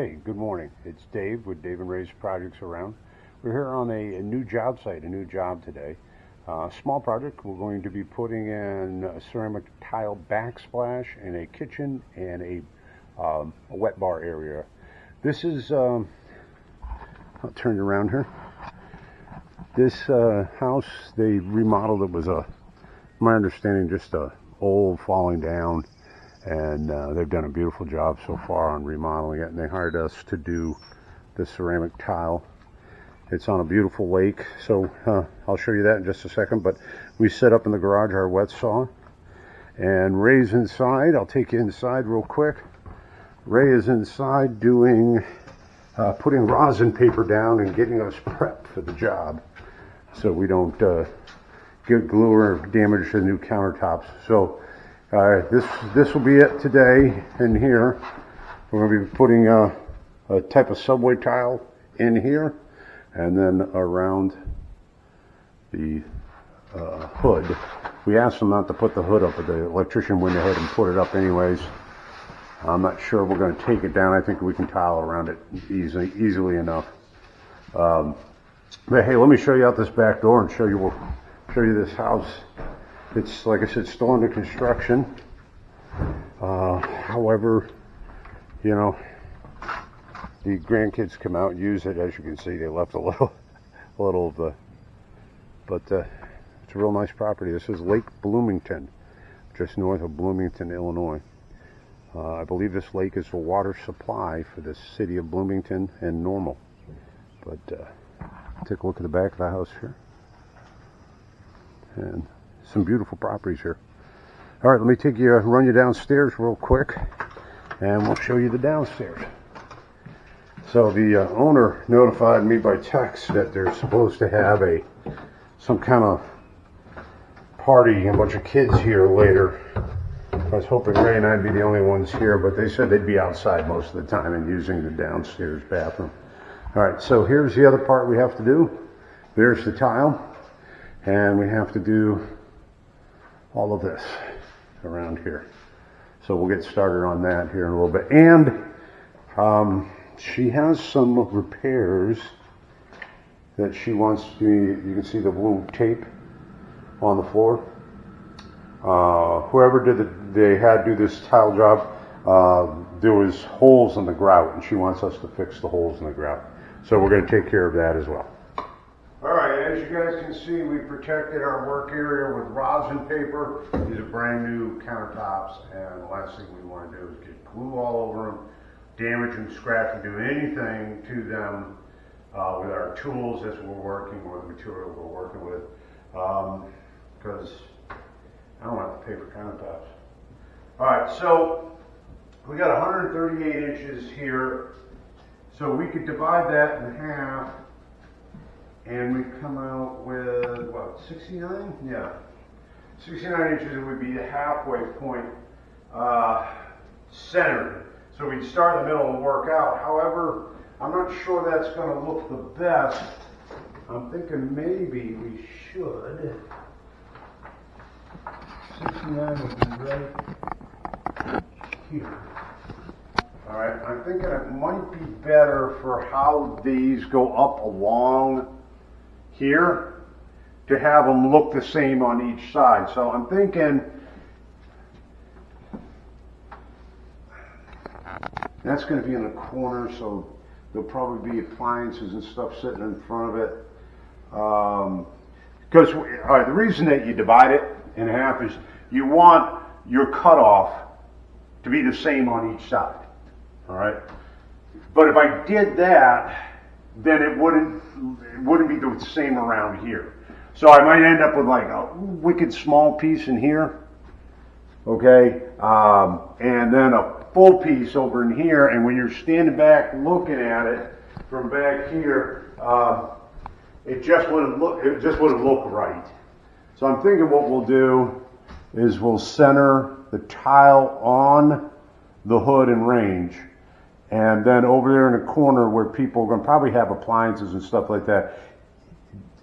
Hey, good morning. It's Dave with Dave and Ray's Projects Around. We're here on a new job site, a new job today. Small project. We're going to be putting in a ceramic tile backsplash in a kitchen and a wet bar area. This is, I'll turn you around here. This house, they remodeled. It was my understanding, just a old falling down. And they've done a beautiful job so far on remodeling it, and they hired us to do the ceramic tile. It's on a beautiful lake, so I'll show you that in just a second. But we set up in the garage our wet saw, and Ray's inside. I'll take you inside real quick. Ray is inside doing putting rosin paper down and getting us prepped for the job, so we don't get glue or damage the new countertops. So this will be it today in here. We're going to be putting a type of subway tile in here, and then around the hood. We asked them not to put the hood up, but the electrician went ahead and put it up anyways. I'm not sure we're going to take it down. I think we can tile around it easily enough. But hey, let me show you out this back door and show you this house. It's, like I said, still under construction. However, you know, the grandkids come out and use it. As you can see, they left a little of the, but it's a real nice property. This is Lake Bloomington, just north of Bloomington, Illinois. I believe this lake is the water supply for the city of Bloomington and Normal. But take a look at the back of the house here. And some beautiful properties here. All right, let me run you downstairs real quick, and we'll show you the downstairs. So the owner notified me by text that they're supposed to have some kind of party, a bunch of kids here later. I was hoping Ray and I'd be the only ones here, but they said they'd be outside most of the time and using the downstairs bathroom. All right, so here's the other part we have to do. There's the tile, and we have to do all of this around here. So we'll get started on that here in a little bit. And she has some repairs that she wants to, you can see the blue tape on the floor. Whoever they had do this tile job, there was holes in the grout, and she wants us to fix the holes in the grout. So we're going to take care of that as well. All right, as you guys can see, we protected our work area with rosin paper. These are brand new countertops, and the last thing we want to do is get glue all over them, damage them, scratch them, do anything to them with our tools as we're working, or the material we're working with, because I don't have to pay for countertops. All right, so we got 138 inches here, so we could divide that in half. And we come out with, what, 69? Yeah. 69 inches, it would be the halfway point centered. So we'd start in the middle and work out. However, I'm not sure that's going to look the best. I'm thinking maybe we should. 69 would be right here. All right, I'm thinking it might be better for how these go up along here to have them look the same on each side. So I'm thinking that's going to be in the corner, so there'll probably be appliances and stuff sitting in front of it. Because the reason that you divide it in half is you want your cutoff to be the same on each side. All right, but if I did that, then it wouldn't be the same around here. So I might end up with like a wicked small piece in here, okay, and then a full piece over in here. And when you're standing back looking at it from back here, it just wouldn't look right. So I'm thinking what we'll do is we'll center the tile on the hood and range. And then over there in the corner where people are going to probably have appliances and stuff like that,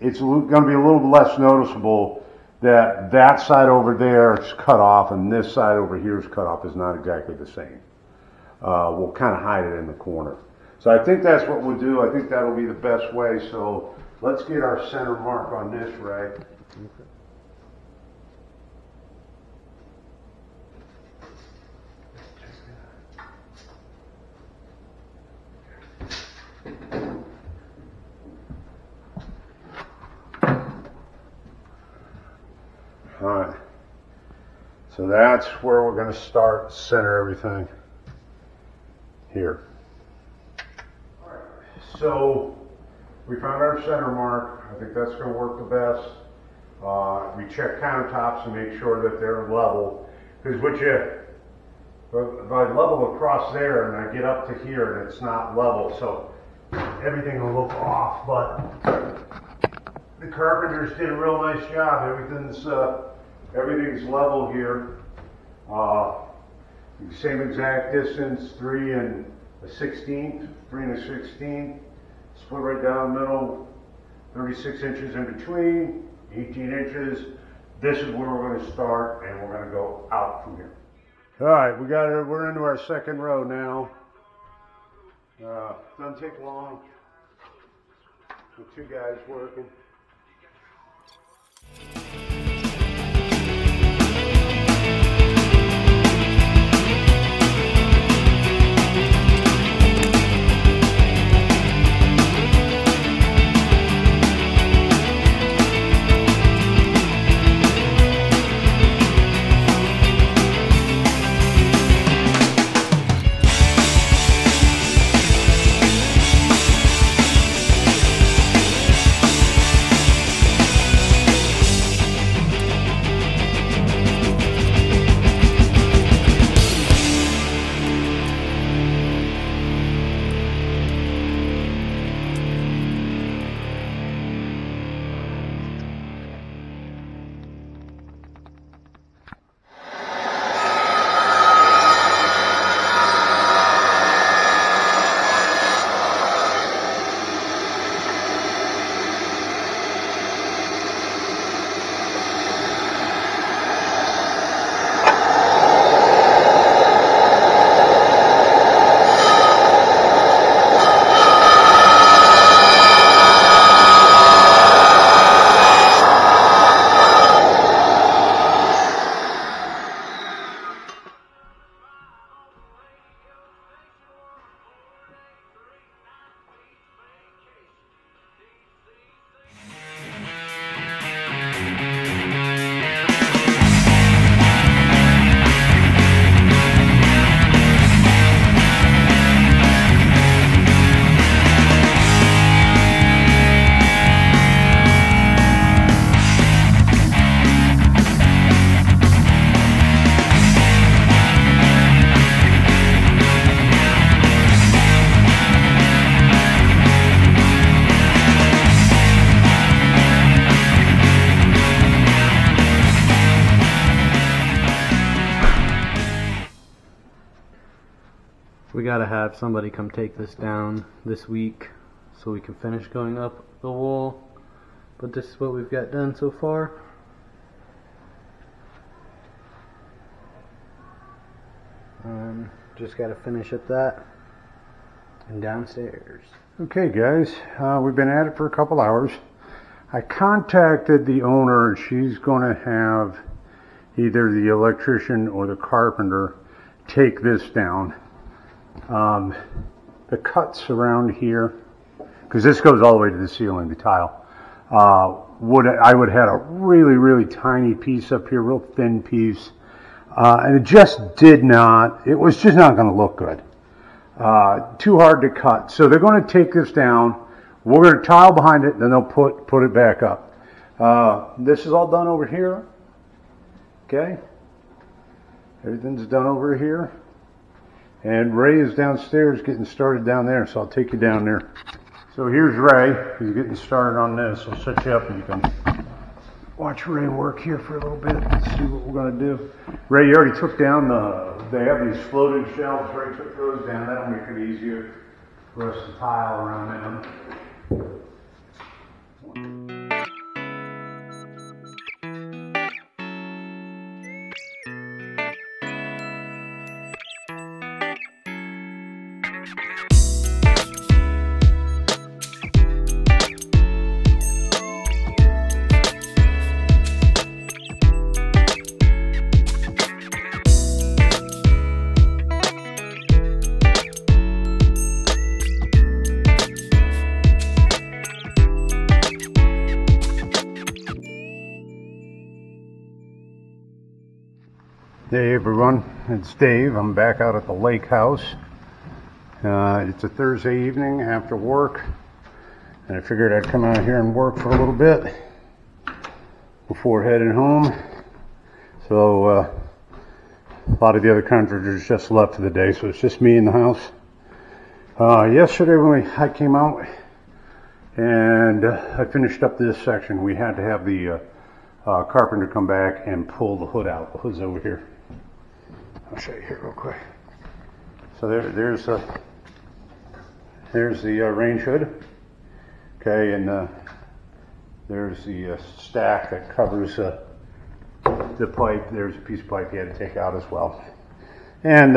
it's going to be a little less noticeable that that side over there is cut off and this side over here is cut off is not exactly the same. we'll kind of hide it in the corner. So I think that's what we'll do. I think that'll be the best way. So let's get our center mark on this, Ray. All right, so that's where we're going to start, center everything here. All right, so we found our center mark. I think that's going to work the best. We check countertops and make sure that they're level, because if I level across there and I get up to here and it's not level, so everything will look off, but the carpenters did a real nice job. Everything's level here. Same exact distance, 3 and a 16th, 3 and a 16th. Split right down the middle, 36 inches in between, 18 inches. This is where we're going to start, and we're going to go out from here. All right, we're into our second row now. Doesn't take long. With 2 guys working. We gotta have somebody come take this down this week so we can finish going up the wall. But this is what we've got done so far. Just gotta finish up that and downstairs. Okay guys, we've been at it for a couple hours. I contacted the owner and she's going to have either the electrician or the carpenter take this down. The cuts around here, because this goes all the way to the ceiling, the tile, I would have had a really tiny piece up here, real thin piece, and it was just not going to look good. Too hard to cut. So they're going to take this down. We're going to tile behind it, then they'll put it back up. This is all done over here. Okay. Everything's done over here. And Ray is downstairs getting started down there, so I'll take you down there. So here's Ray. He's getting started on this. I'll set you up and you can watch Ray work here for a little bit and see what we're going to do. Ray, you already took down they have these floating shelves. Ray took those down. That'll make it easier for us to tile around them. Hey everyone, it's Dave. I'm back out at the lake house. It's a Thursday evening after work, and I figured I'd come out here and work for a little bit before heading home. So a lot of the other contractors just left for the day, so it's just me in the house. Yesterday when I came out and I finished up this section, we had to have the carpenter come back and pull the hood out. The hood's over here. I'll show you here real quick. So there's the range hood. Okay, and there's the stack that covers the pipe. There's a piece of pipe you had to take out as well. And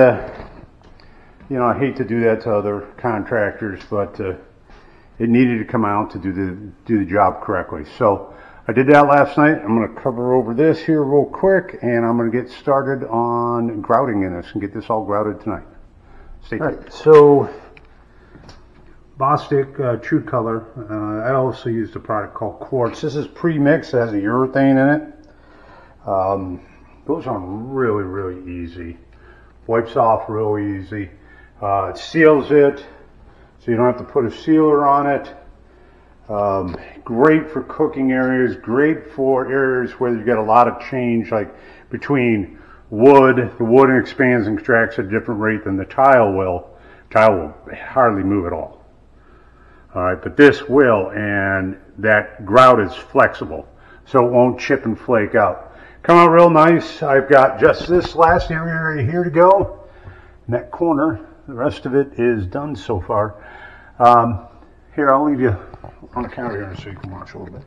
you know, I hate to do that to other contractors, but it needed to come out to do the job correctly. So I did that last night. I'm going to cover over this here real quick, and I'm going to get started on grouting in this and get this all grouted tonight. Stay tuned. Right, so Bostik True Color. I also used a product called Quartz. This is pre-mixed. It has a urethane in it. Goes on really, really easy. Wipes off real easy. It seals it, so you don't have to put a sealer on it. Great for cooking areas, great for areas where you get a lot of change, like between wood. The wood expands and contracts at a different rate than the tile will. Tile will hardly move at all. Alright, but this will, and that grout is flexible, so it won't chip and flake out. Come out real nice. I've got just this last area here to go. In that corner, the rest of it is done so far. Here, I'll leave you on the counter here so you can watch a little bit.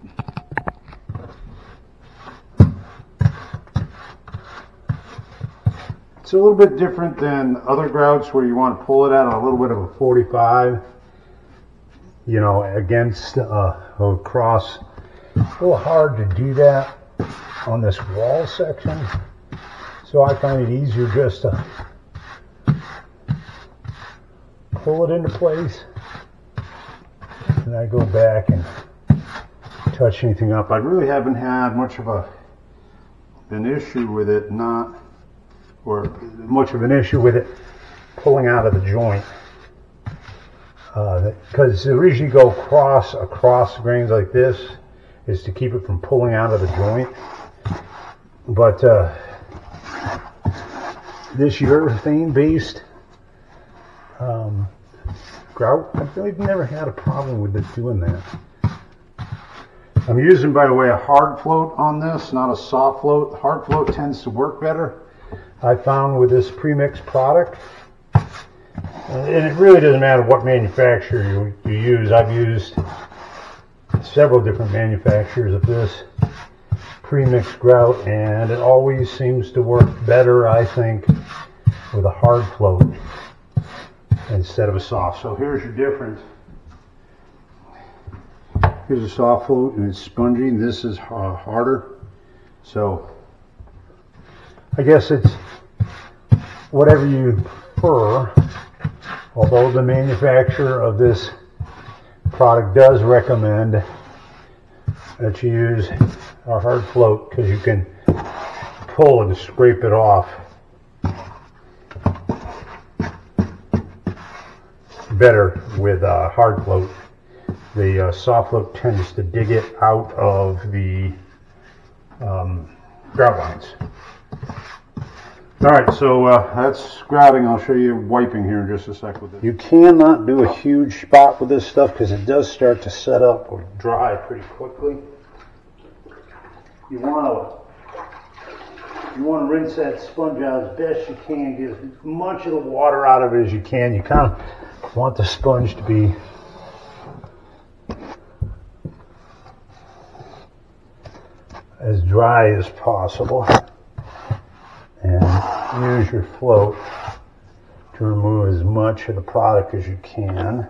It's a little bit different than other grouts where you want to pull it out on a little bit of a 45, you know, against a cross. It's a little hard to do that on this wall section, so I find it easier just to pull it into place. And I go back and touch anything up. I really haven't had much of an issue with it, pulling out of the joint. Because the reason you go across grains like this is to keep it from pulling out of the joint. But this urethane-based grout, I've really never had a problem with it doing that. I'm using, by the way, a hard float on this, not a soft float. Hard float tends to work better, I found, with this pre-mixed product. And it really doesn't matter what manufacturer you use. I've used several different manufacturers of this pre-mixed grout, and it always seems to work better, I think, with a hard float instead of a soft. So here's your difference. Here's a soft float and it's spongy. This is harder. So I guess it's whatever you prefer, although the manufacturer of this product does recommend that you use a hard float because you can pull and scrape it off better with a hard float. The soft float tends to dig it out of the grout lines. Alright, so that's grouting. I'll show you wiping here in just a sec with it. You cannot do a huge spot with this stuff because it does start to set up or dry pretty quickly. You want to rinse that sponge out as best you can, get as much of the water out of it as you can. You kind of want the sponge to be as dry as possible, and use your float to remove as much of the product as you can.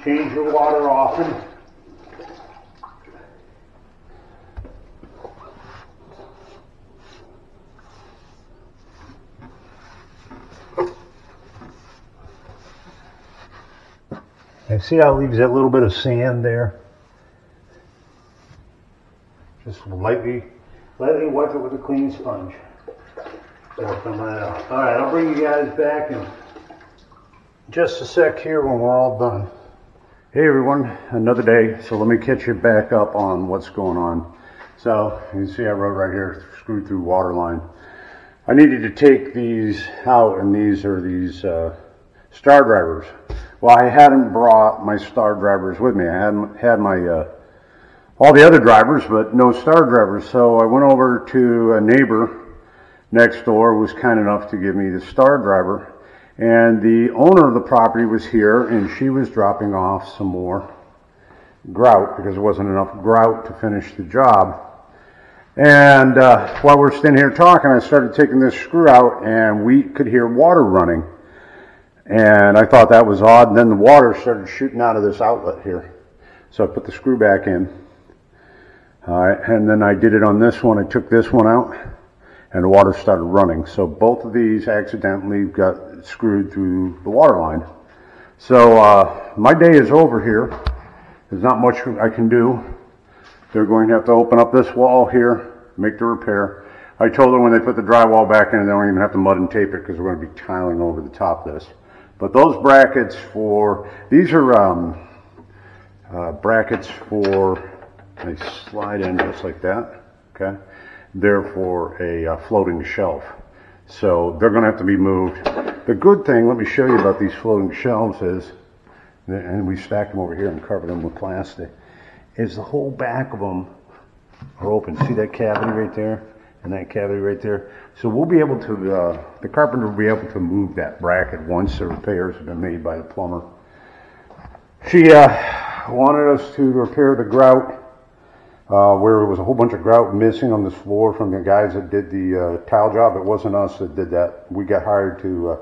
Change your water often. see how it leaves that little bit of sand there? Just lightly wipe it with a clean sponge. That'll come right out. Alright, I'll bring you guys back in just a sec here when we're all done. Hey everyone, another day. So let me catch you back up on what's going on. So you can see I wrote right here, screw through water line. I needed to take these out, and these are star drivers. Well, I hadn't brought my star drivers with me. I hadn't had my all the other drivers, but no star drivers. So I went over to a neighbor next door who was kind enough to give me the star driver. And the owner of the property was here, and she was dropping off some more grout because there wasn't enough grout to finish the job. And while we're sitting here talking, I started taking this screw out, and we could hear water running. And I thought that was odd, and then the water started shooting out of this outlet here. So I put the screw back in. And then I did it on this one. I took this one out, and the water started running. So both of these accidentally got screwed through the water line. So my day is over here. There's not much I can do. They're going to have to open up this wall here, make the repair. I told them when they put the drywall back in, they don't even have to mud and tape it because we're going to be tiling over the top of this. But those brackets these are brackets for, they slide in just like that, okay? They're for a floating shelf. So they're going to have to be moved. The good thing, let me show you about these floating shelves is, and we stacked them over here and covered them with plastic, is the whole back of them are open. See that cavity right there and that cavity right there? So we'll be able to, the carpenter will be able to move that bracket once the repairs have been made by the plumber. She wanted us to repair the grout where there was a whole bunch of grout missing on this floor from the guys that did the tile job. It wasn't us that did that. We got hired to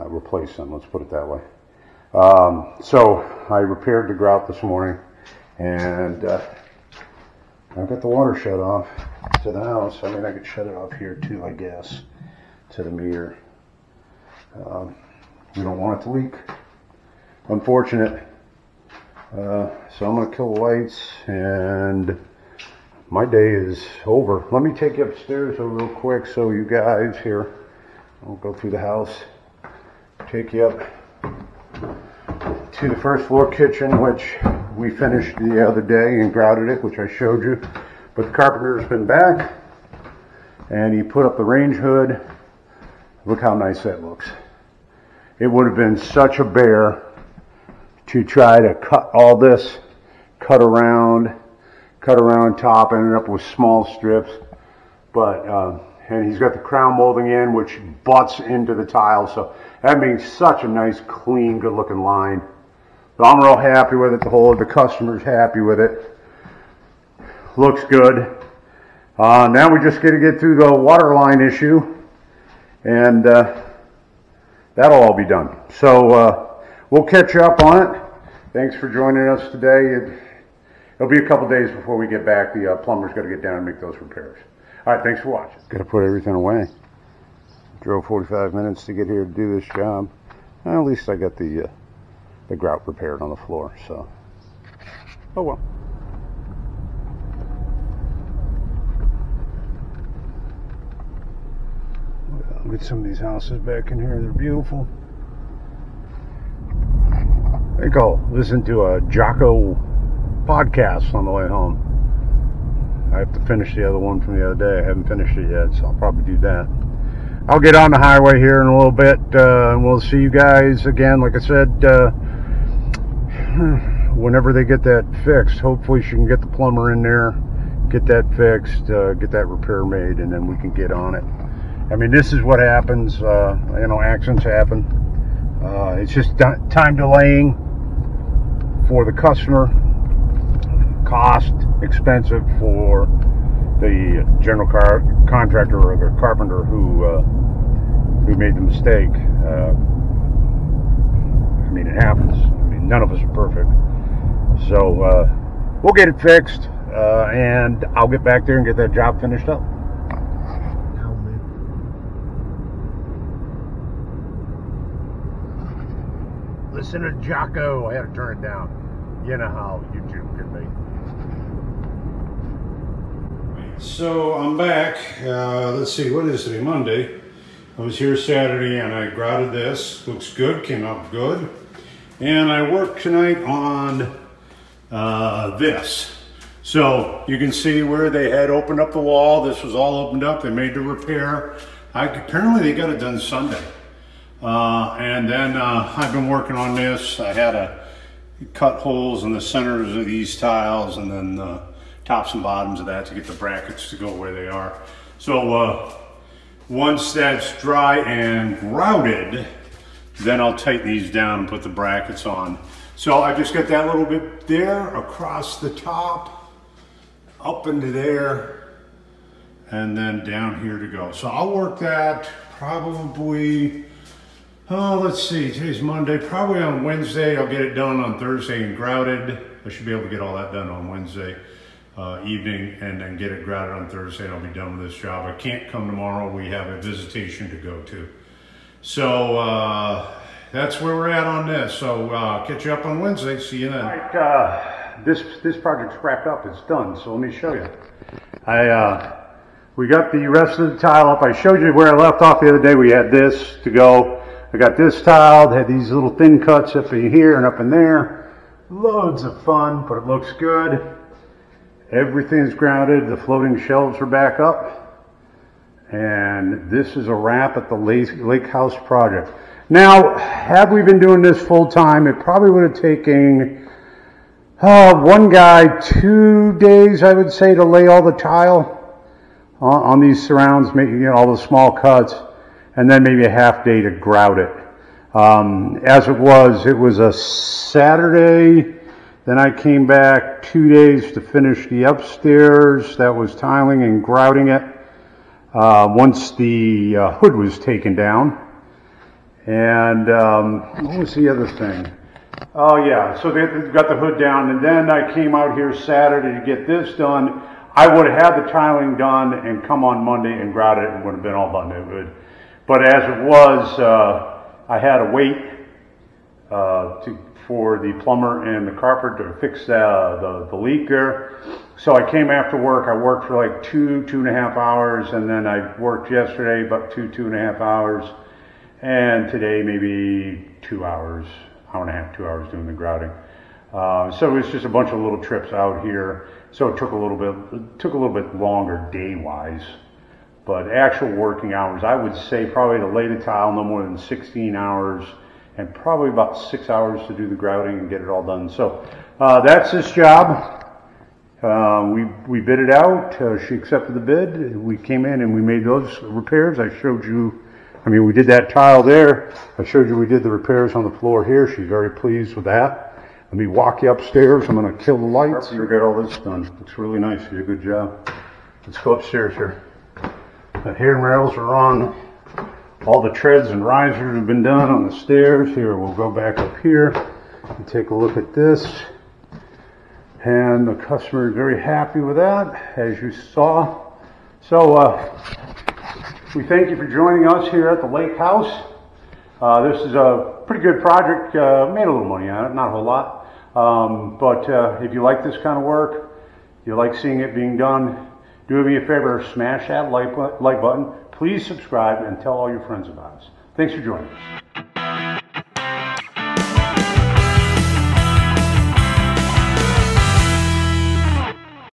replace them, let's put it that way. So I repaired the grout this morning, and I've got the water shut off to the house. I mean, I could shut it off here too, I guess, to the meter. We don't want it to leak. Unfortunate. So I'm going to kill the lights, and my day is over. Let me take you upstairs real quick so you guys here, I'll go through the house, take you up to the first floor kitchen, which we finished the other day and grouted it, which I showed you. But the carpenter's been back, and he put up the range hood. Look how nice that looks. It would have been such a bear to try to cut all this, cut around top, ended up with small strips. But and he's got the crown molding in, which butts into the tile, so that makes such a nice, clean, good-looking line. So I'm real happy with it. The customer's happy with it. Looks good. Now we just got to get through the water line issue, and that'll all be done. So we'll catch up on it. Thanks for joining us today. It'll be a couple days before we get back. The plumber's got to get down and make those repairs. All right, thanks for watching. Got to put everything away. Drove 45 minutes to get here to do this job. Well, at least I got the grout repaired on the floor, so oh well. Look at some of these houses back in here. They're beautiful. I think I'll listen to a Jocko podcast on the way home. I have to finish the other one from the other day. I haven't finished it yet, so I'll probably do that. I'll get on the highway here in a little bit, and we'll see you guys again. Like I said, whenever they get that fixed, hopefully she can get the plumber in there, get that fixed, get that repair made, and then we can get on it. I mean, this is what happens. You know, accidents happen. It's just time delaying for the customer, cost, expensive for the general contractor or the carpenter who made the mistake. I mean, it happens. I mean, none of us are perfect. So we'll get it fixed, and I'll get back there and get that job finished up. Listen to Jocko. I had to turn it down. You know how YouTube can be. So I'm back. Let's see, what is today? Monday. I was here Saturday and I grouted this. Looks good, came out good. And I worked tonight on this. So you can see where they had opened up the wall. This was all opened up. They made the repair. Apparently they got it done Sunday. And then I've been working on this. I had to cut holes in the centers of these tiles and then tops and bottoms of that to get the brackets to go where they are. So once that's dry and grouted, then I'll tighten these down and put the brackets on. So I just got that little bit there, across the top, up into there, and then down here to go. So I'll work that probably, let's see, today's Monday, probably on Wednesday. I'll get it done on Thursday and grouted. I should be able to get all that done on Wednesday evening and then get it grouted on Thursday and I'll be done with this job. I can't come tomorrow. We have a visitation to go to. So that's where we're at on this. So catch you up on Wednesday. See you then. All right, this project's wrapped up. It's done. So let me show you. We got the rest of the tile up. I showed you where I left off the other day. We had this to go. I got this tile. Had these little thin cuts up in here and up in there. Loads of fun, but it looks good. Everything's grounded. The floating shelves are back up. And this is a wrap at the Lake House project. Now, had we been doing this full time, it probably would have taken one guy 2 days, I would say, to lay all the tile on these surrounds, making all the small cuts, and then maybe a half day to grout it. As it was a Saturday. Then I came back 2 days to finish the upstairs. That was tiling and grouting it. Once the hood was taken down. And what was the other thing? Oh yeah, so they got the hood down, and then I came out here Saturday to get this done. I would have had the tiling done and come on Monday and grout it, and it would have been all done. It would. But as it was, I had to wait for the plumber and the carpenter to fix the leak there. So I came after work. I worked for like two and a half hours, and then I worked yesterday about two and a half hours, and today maybe 2 hours, hour and a half, 2 hours doing the grouting. So it was just a bunch of little trips out here. So it took a little bit longer day-wise, but actual working hours, I would say probably to lay the tile no more than 16 hours, and probably about 6 hours to do the grouting and get it all done. So that's this job. We bid it out. She accepted the bid. We came in and we made those repairs. I showed you, we did that tile there. I showed you we did the repairs on the floor here. She's very pleased with that. Let me walk you upstairs. I'm going to kill the lights. We got all this done. Looks really nice. You did a good job. Let's go upstairs here. The handrails are on. All the treads and risers have been done on the stairs. Here, we'll go back up here and take a look at this. And the customer is very happy with that, as you saw. So, we thank you for joining us here at the Lake House. This is a pretty good project. Made a little money on it, not a whole lot. But if you like this kind of work, you like seeing it being done, do me a favor, smash that like button. Please subscribe and tell all your friends about us. Thanks for joining us.